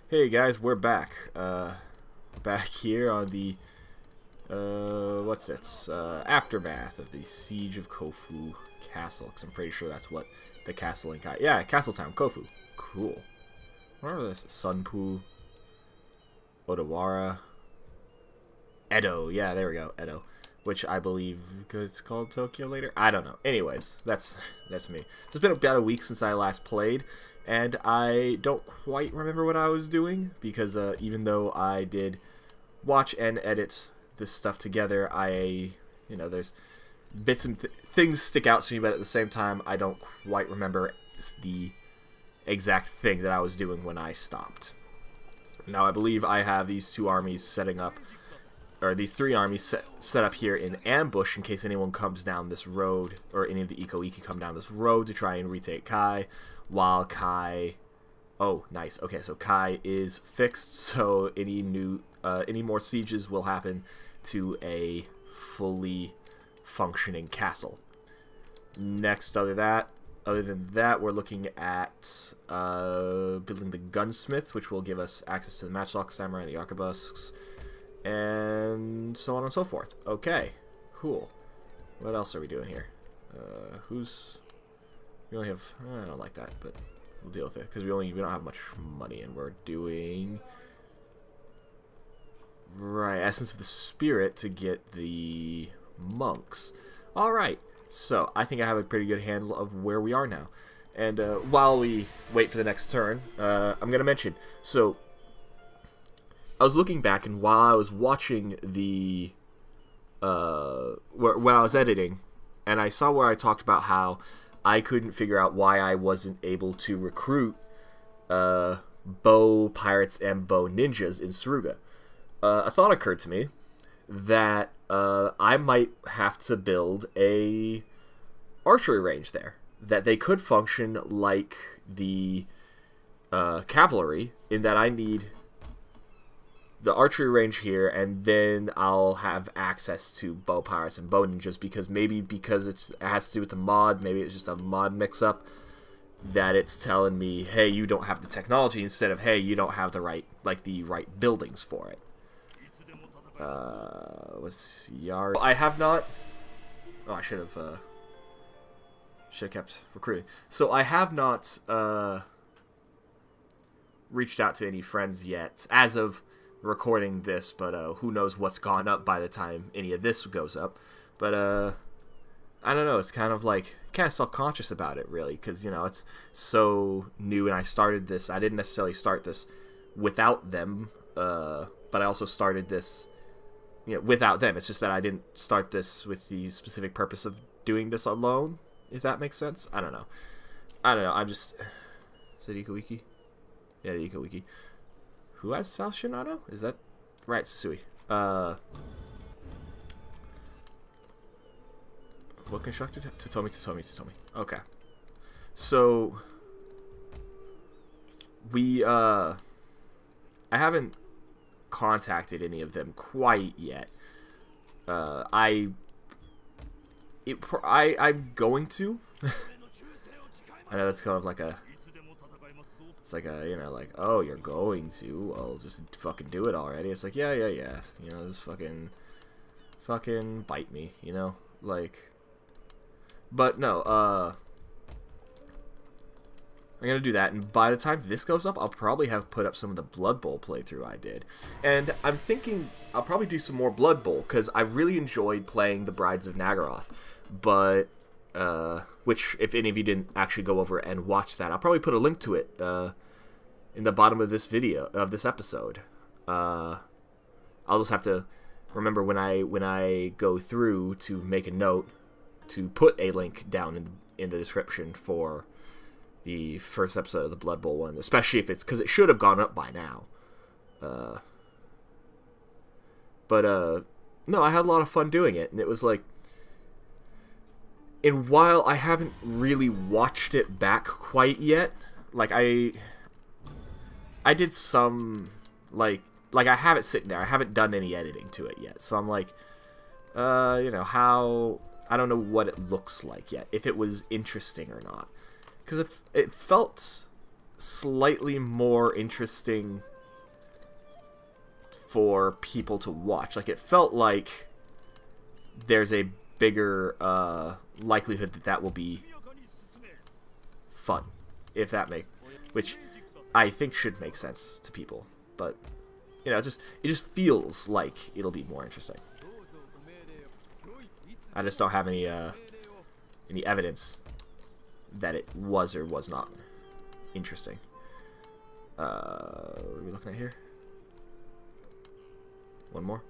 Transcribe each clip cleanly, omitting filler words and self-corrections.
Hey guys, we're back. Back here on the what's it? Aftermath of the Siege of Kofu Castle. Cause I'm pretty sure that's what the castle in yeah, Castletown, Kofu. Cool. Where this? Sunpu, Odawara, Edo. Yeah, there we go, Edo. Which I believe it's called Tokyo later. I don't know. Anyways, that's me. It's been about a week since I last played. And I don't quite remember what I was doing, because even though I did watch and edit this stuff together, there's bits and things stick out to me, but at the same time, I don't quite remember the exact thing that I was doing when I stopped. Now, I believe I have these two armies setting up, or these three armies set up here in ambush in case anyone comes down this road, or any of the Iko-Iki come down this road to try and retake Kai. While Kai, oh nice, okay, so Kai is fixed, so any more sieges will happen to a fully functioning castle. Next, other than that, we're looking at building the gunsmith, which will give us access to the matchlock samurai and the arquebusks, and so on and so forth. Okay, cool. What else are we doing here? We only have, I don't like that, but we'll deal with it, because we don't have much money, and we're doing, right, Essence of the Spirit to get the monks. Alright, so I think I have a pretty good handle of where we are now. And while we wait for the next turn, I'm going to mention, so I was looking back, and while I was watching the, when I was editing, and I saw where I talked about how I couldn't figure out why I wasn't able to recruit bow pirates and bow ninjas in Suruga. A thought occurred to me that I might have to build a archery range there. That they could function like the cavalry, in that I need the archery range here, and then I'll have access to bow pirates and bow ninjas, because it has to do with the mod, maybe it's just a mod mix-up, that it's telling me, hey, you don't have the technology, instead of, hey, you don't have the right buildings for it. What's Yar? I have not. Oh, I should have kept recruiting. So I have not reached out to any friends yet, as of recording this, but who knows what's gone up by the time any of this goes up. But I don't know, it's kind of self-conscious about it, really, because it's so new, and I didn't necessarily start this without them, but I also started this without them. It's just that I didn't start this with the specific purpose of doing this alone, if that makes sense. I don't know, I'm just, is it Iko-Iki? Yeah, the Iko-Iki. Who has South Shinado? Is that right? Susui. What constructed? Totomi. Okay. So I haven't contacted any of them quite yet. I'm going to. I know that's kind of like a. It's like a, oh, you're going to? Well, just fucking do it already. It's like, yeah. Just fucking bite me, But no, I'm gonna do that, and by the time this goes up, I'll probably have put up some of the Blood Bowl playthrough I did. And I'm thinking I'll probably do some more Blood Bowl, because I really enjoyed playing the Brides of Nagaroth, but which, if any of you didn't actually go over and watch that, I'll probably put a link to it in the bottom of this episode. I'll just have to remember when I go through to make a note to put a link down in the description for the first episode of the Blood Bowl one, especially if it's, because it should have gone up by now. But no, I had a lot of fun doing it, and it was like. And while I haven't really watched it back quite yet, I did some, I have it sitting there. I haven't done any editing to it yet. So I'm like, how, I don't know what it looks like yet, if it was interesting or not. Because it felt slightly more interesting for people to watch. Like, it felt like there's a bigger likelihood that that will be fun, if that which I think should make sense to people. But you know, it just feels like it'll be more interesting. I just don't have any evidence that it was or was not interesting. What are we looking at here? One more.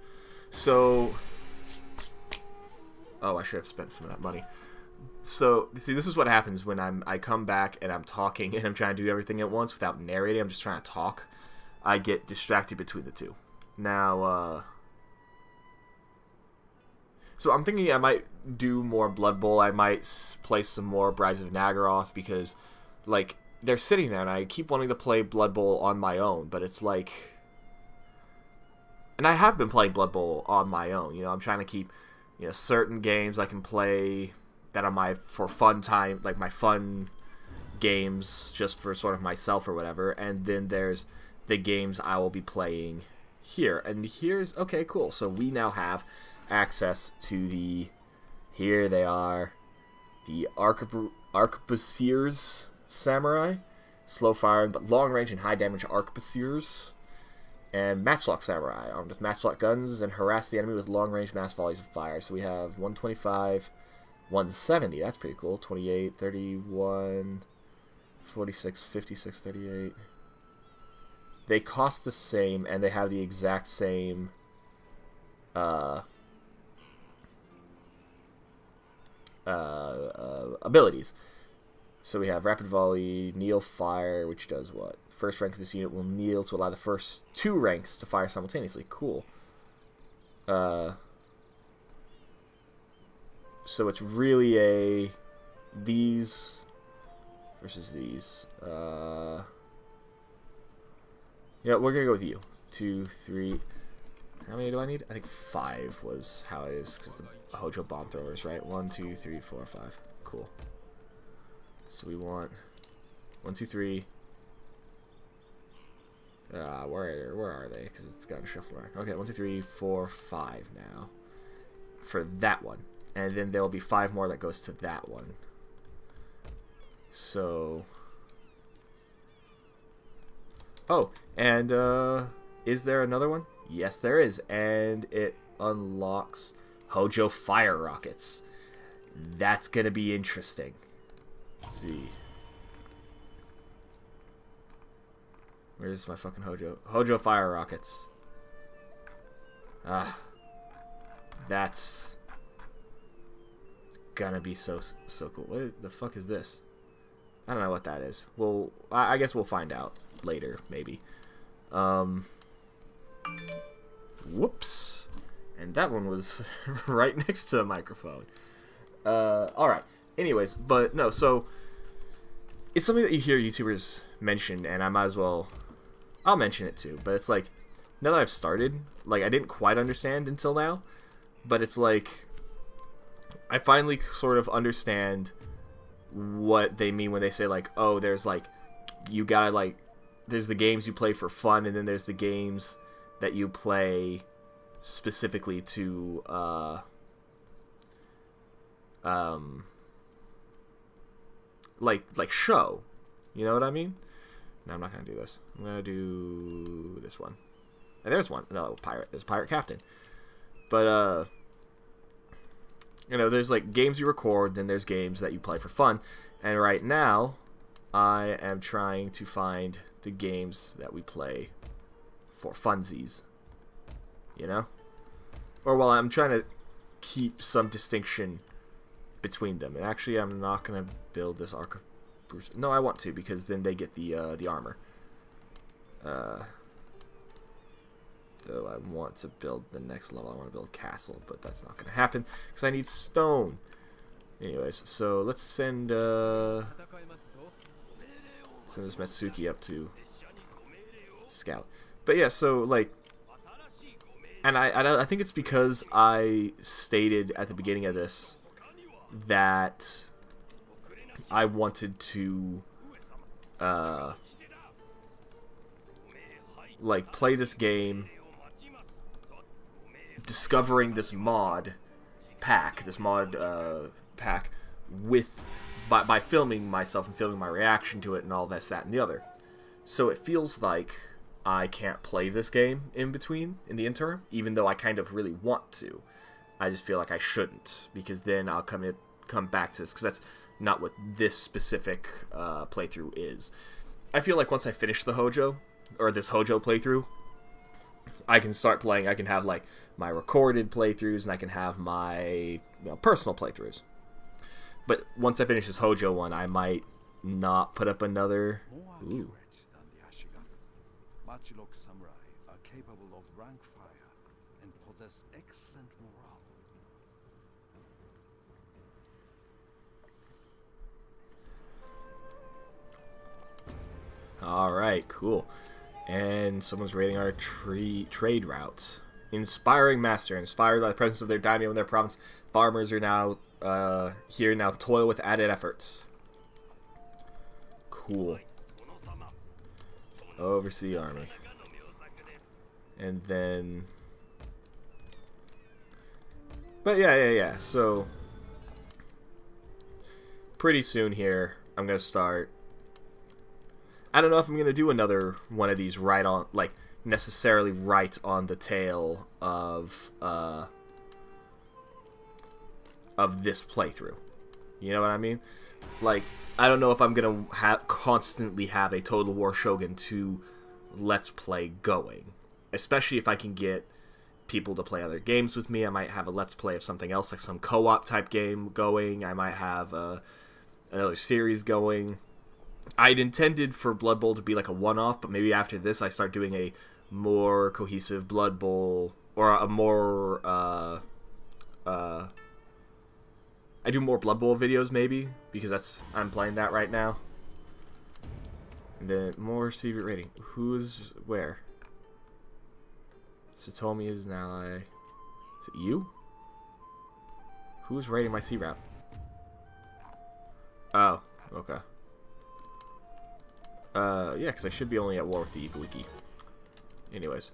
So, oh, I should have spent some of that money. So, see, this is what happens when I come back and I'm talking and I'm trying to do everything at once without narrating. I'm just trying to talk. I get distracted between the two. Now, so I'm thinking I might do more Blood Bowl. I might play some more Brides of Nagaroth because, like, they're sitting there and I keep wanting to play Blood Bowl on my own, but it's like... And I have been playing Blood Bowl on my own. You know, I'm trying to keep, you know, certain games I can play that are for fun time, like my fun games just for sort of myself or whatever. And then there's the games I will be playing here. And here's, okay, cool. So we now have access to the, here they are, the Arquebusiers Samurai, slow firing but long range and high damage Arquebusiers, and Matchlock Samurai, armed with matchlock guns and harass the enemy with long range mass volleys of fire. So we have 125, 170, that's pretty cool, 28, 31, 46, 56, 38. They cost the same and they have the exact same abilities. So we have Rapid Volley, Kneel Fire, which does what? First rank of this unit will kneel to allow the first two ranks to fire simultaneously. Cool. So it's really a these versus these. Yeah, we're gonna go with you. 2, 3. How many do I need? I think 5 was how it is because the Hojo bomb throwers, right? 1, 2, 3, 4, 5. Cool. So we want 1, 2, 3. Where are they? Because it's got to shuffle around. Okay, 1, 2, 3, 4, 5 now for that one, and then there will be 5 more that goes to that one. So, oh, and is there another one? Yes, there is, and it unlocks Hojo fire rockets. That's gonna be interesting. Let's see. Where's my fucking Hojo? Hojo fire rockets. That's... It's gonna be so cool. What the fuck is this? I don't know what that is. Well, I guess we'll find out later, maybe. Whoops. And that one was right next to the microphone. Alright. Anyways, but no, so... It's something that you hear YouTubers mention, and I might as well... I'll mention it too, but it's like, now that I've started, like, I didn't quite understand until now, but it's like, I finally sort of understand what they mean when they say, like, oh, there's, like, you gotta, like, there's the games you play for fun, and then there's the games that you play specifically to, like show. You know what I mean? No, I'm not gonna do this. I'm gonna do this one. And there's one. No, pirate. There's Pirate Captain. But, you know, there's, like, games you record, then there's games that you play for fun. And right now, I am trying to find the games that we play for funsies. You know? Or, well, I'm trying to keep some distinction between them. And actually, I'm not gonna build this Arc of Bruce. No, I want to, because then they get the armor. Though I want to build the next level. I want to build Castle, but that's not going to happen because I need stone. Anyways, so let's send this Matsuki up to scout. But yeah, so like, and I think it's because I stated at the beginning of this that I wanted to like play this game discovering this mod pack, with by filming myself and filming my reaction to it and all this, that, and the other. So it feels like I can't play this game in the interim, even though I kind of really want to. I just feel like I shouldn't, because then I'll come back to this, because that's not what this specific playthrough is. I feel like once I finish the Hojo, or this Hojo playthrough, I can start playing. I can have like my recorded playthroughs, and I can have my personal playthroughs. But once I finish this Hojo one, I might not put up another. Ooh. Samurai are capable of rank fire and possess excellent morale. Alright, cool. And someone's raiding our trade routes. Inspiring master. Inspired by the presence of their daimyo in their province, farmers are now here now toil with added efforts. Cool. Oversee army. And then... But yeah. So, pretty soon here, I'm going to start... I don't know if I'm going to do another one of these necessarily right on the tail of this playthrough. You know what I mean? Like, I don't know if I'm going to constantly have a Total War Shogun 2 Let's Play going. Especially if I can get people to play other games with me. I might have a Let's Play of something else, like some co-op type game going. I might have another series going. I'd intended for Blood Bowl to be like a one-off, but maybe after this I start doing a more cohesive Blood Bowl, or a more, I do more Blood Bowl videos maybe, because I'm playing that right now. And then more secret rating. Who's where? Satomi is an ally. Is it you? Who's raiding my sea route? Oh, okay. Yeah, because I should be only at war with the Ikawiki. Anyways.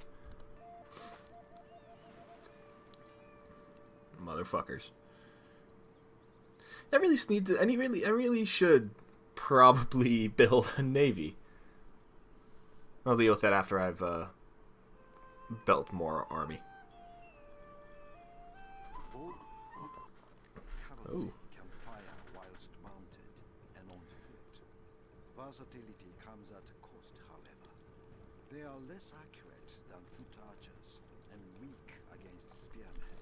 Motherfuckers. I really should probably build a navy. I'll deal with that after I've built more army. Oh. Can fire whilst mounted and on foot. Versatility comes at a cost, however. They are less accurate than foot archers and weak against spearmen.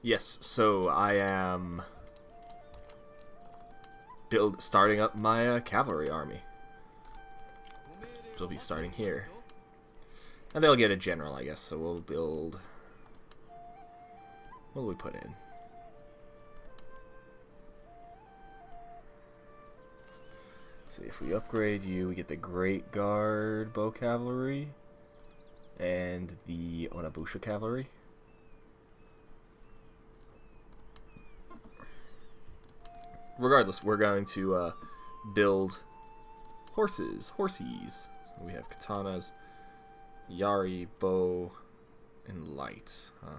Yes, so I am starting up my cavalry army. So I'll be starting here. And they'll get a general, I guess, so we'll build... What will we put in? See, if we upgrade you, we get the Great Guard Bow Cavalry and the Onabusha Cavalry. Regardless, we're going to build horsies. So we have katanas, yari, bow, and light. Huh?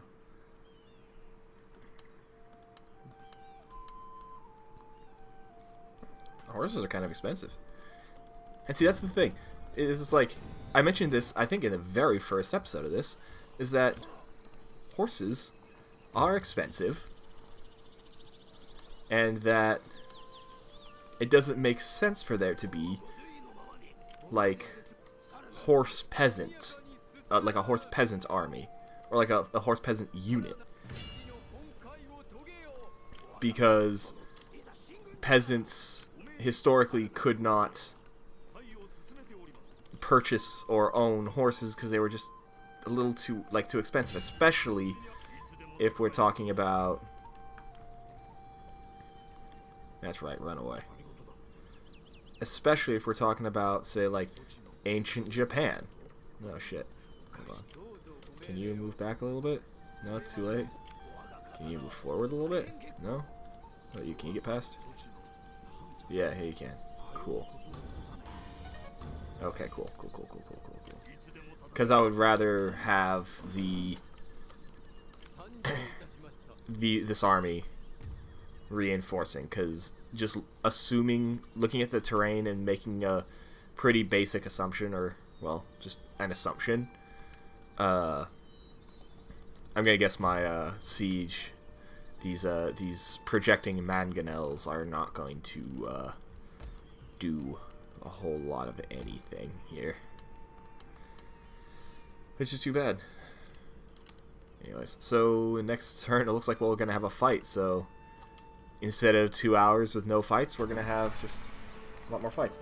Horses are kind of expensive. And see, that's the thing. It's like, I mentioned this, I think, in the very first episode of this, is that horses are expensive, and that it doesn't make sense for there to be, like, horse peasant, like a horse peasant army, or like a horse peasant unit. Because peasants historically could not purchase or own horses because they were just a little too expensive, especially if we're talking about... That's right, run away. Especially if we're talking about, say, like, ancient Japan. Oh, shit. Hold on. Can you move back a little bit? No, it's too late. Can you move forward a little bit? No? Oh, can you get past? Yeah, here you can. Cool. Okay, cool. Because I would rather have this army reinforcing, because just looking at the terrain and making a pretty basic assumption, or, well, just an assumption, I'm gonna guess my siege, these projecting mangonels are not going to do a whole lot of anything here, which is too bad. Anyways, so next turn it looks like we're gonna have a fight. So instead of 2 hours with no fights, we're gonna have just a lot more fights.